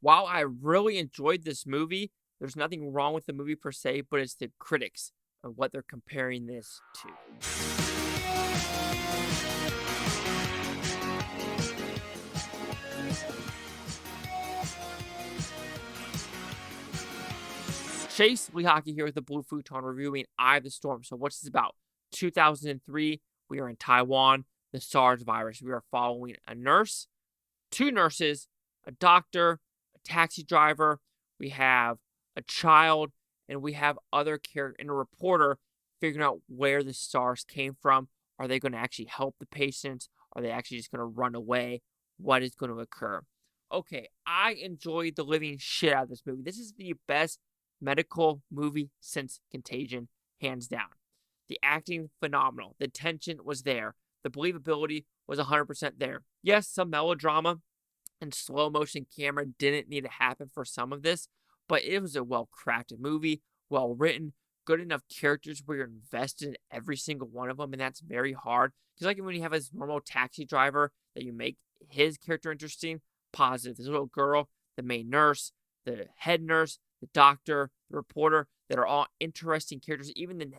While I really enjoyed this movie, there's nothing wrong with the movie per se, but it's the critics of what they're comparing this to. Chase Lee Hockey here with the Blue Futon reviewing Eye of the Storm. So what's this about? 2003, we are in Taiwan, the SARS virus. We are following a nurse, two nurses, a doctor, a taxi driver. We have a child, and we have other characters and a reporter figuring out where the SARS came from. Are they going to actually help the patients? Are they actually just going to run away? What is going to occur? Okay, I enjoyed the living shit out of this movie. This is the best medical movie since Contagion, hands down. The acting, phenomenal. The tension was there. The believability was 100% there. Yes, some melodrama and slow motion camera didn't need to happen for some of this, but it was a well-crafted movie, well written, good enough characters where you're invested in every single one of them, and that's very hard. Because like when you have this normal taxi driver that you make his character interesting, positive. This little girl, the main nurse, the head nurse, the doctor, the reporter, that are all interesting characters. Even the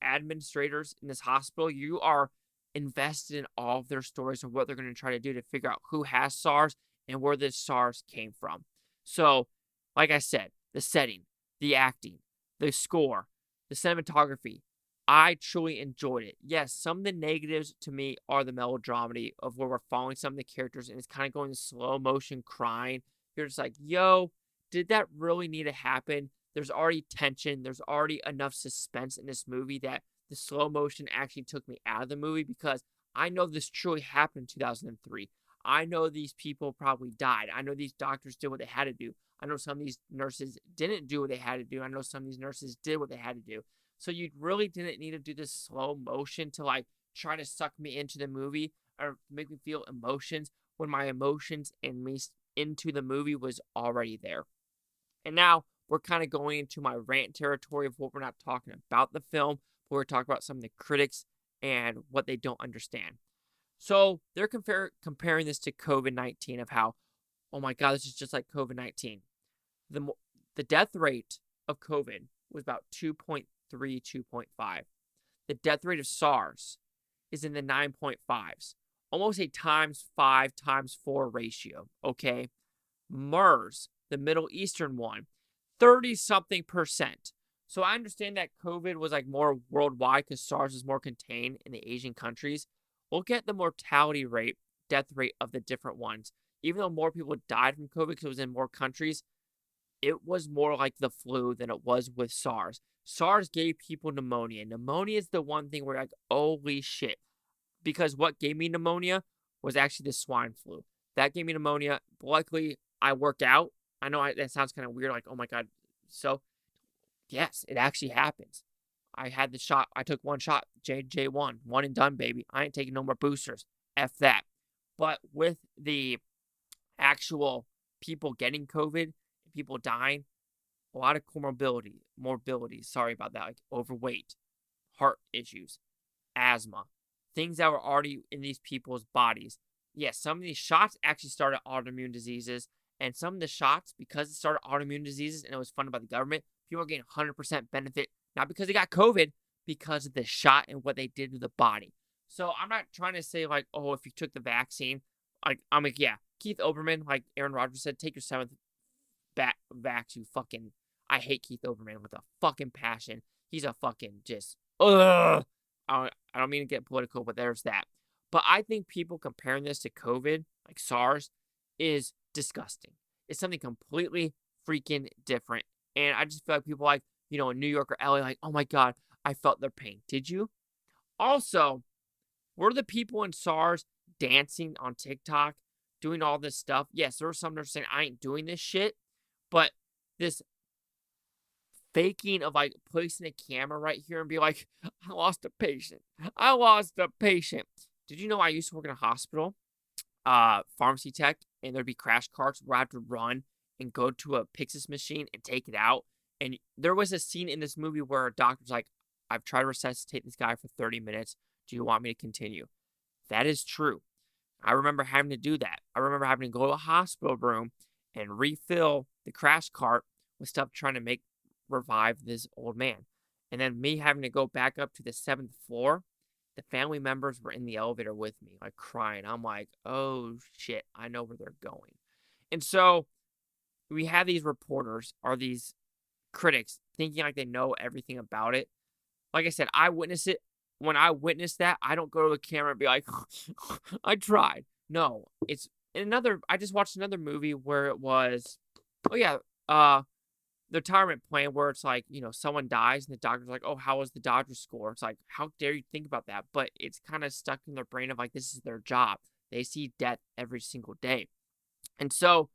administrators in this hospital, you are invested in all of their stories and what they're going to try to do to figure out who has SARS and where this SARS came from. So, like I said, the setting, the acting, the score, the cinematography, I truly enjoyed it. Yes, some of the negatives to me are the melodramedy of where we're following some of the characters and it's kind of going slow motion crying. You're just like, yo, did that really need to happen? There's already tension. There's already enough suspense in this movie that the slow motion actually took me out of the movie because I know this truly happened in 2003. I know these people probably died. I know these doctors did what they had to do. I know some of these nurses didn't do what they had to do. I know some of these nurses did what they had to do. So you really didn't need to do this slow motion to like try to suck me into the movie or make me feel emotions when my emotions and me into the movie was already there. And now we're kind of going into my rant territory of what we're not talking about the film, but we're talking about some of the critics and what they don't understand. So they're comparing this to COVID-19 of how, oh my God, this is just like COVID-19. The death rate of COVID was about 2.3, 2.5. The death rate of SARS is in the 9.5s, almost a times 5 times 4 ratio, okay? MERS, the Middle Eastern one, 30-something%. So I understand that COVID was like more worldwide because SARS is more contained in the Asian countries. Look at the mortality rate, death rate of the different ones. Even though more people died from COVID because it was in more countries, it was more like the flu than it was with SARS. SARS gave people pneumonia. Pneumonia is the one thing where like, holy shit. Because what gave me pneumonia was actually the swine flu. That gave me pneumonia. Luckily, I worked out. I know that sounds kind of weird, like, oh my God. So, yes, it actually happens. I had the shot. I took one shot, JJ1, one and done, baby. I ain't taking no more boosters. F that. But with the actual people getting COVID, people dying, a lot of morbidities, sorry about that, like overweight, heart issues, asthma, things that were already in these people's bodies. Yes, some of these shots actually started autoimmune diseases, and some of the shots, because it started autoimmune diseases and it was funded by the government, people are getting 100% benefit, not because they got COVID, because of the shot and what they did to the body. So I'm not trying to say like, oh, if you took the vaccine, like I'm like, yeah, Keith Olbermann, like Aaron Rodgers said, take your 7th vax, you fucking. I hate Keith Olbermann with a fucking passion. He's a fucking just. Ugh. I don't mean to get political, but there's that. But I think people comparing this to COVID, like SARS, is disgusting. It's something completely freaking different. And I just feel like people like, in New York or LA, like, oh my God, I felt their pain. Did you? Also, were the people in SARS dancing on TikTok, doing all this stuff? Yes, there were some that are saying, I ain't doing this shit. But this faking of like placing a camera right here and be like, I lost a patient. I lost a patient. Did you know I used to work in a hospital, pharmacy tech, and there'd be crash carts where I have to run and go to a Pyxis machine and take it out. And there was a scene in this movie where a doctor's like, I've tried to resuscitate this guy for 30 minutes. Do you want me to continue? That is true. I remember having to do that. I remember having to go to a hospital room and refill the crash cart with stuff trying to revive this old man. And then me having to go back up to the 7th floor. The family members were in the elevator with me, like crying. I'm like, oh shit, I know where they're going. And so we have these reporters or these critics thinking like they know everything about it. Like I said, I witnessed it. When I witness that, I don't go to the camera and be like, I tried. No, it's I just watched another movie where it was, oh yeah, the retirement plan where it's like, someone dies and the doctor's like, oh, how was the Dodgers score? It's like, how dare you think about that? But it's kind of stuck in their brain of like, this is their job. They see death every single day. And so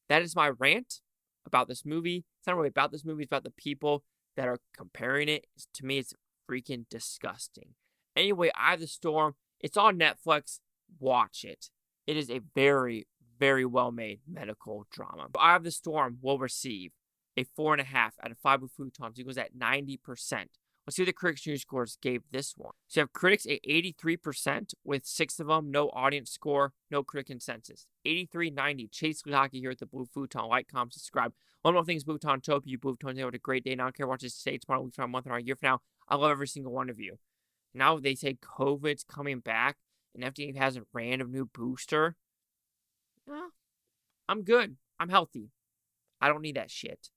that is my rant about this movie. It's not really about this movie. It's about the people that are comparing it. To me, it's freaking disgusting. Anyway, Eye of the Storm. It's on Netflix. Watch it. It is a very, very well-made medical drama. Eye of the Storm will receive a 4.5 out of 5 Futons. It goes at 90%. Let's see what the Critics' News scores gave this one. So you have critics at 83% with 6 of them. No audience score, no critic consensus. 83-90. Chase Hockey here at the Blue Futon. Like, comment, subscribe. One more thing is Futon. Hope you Blue Futons have a great day. I don't care what you say tomorrow, week from a month, or a year from now. I love every single one of you. Now they say COVID's coming back and FDA has a random new booster. I'm good. I'm healthy. I don't need that shit.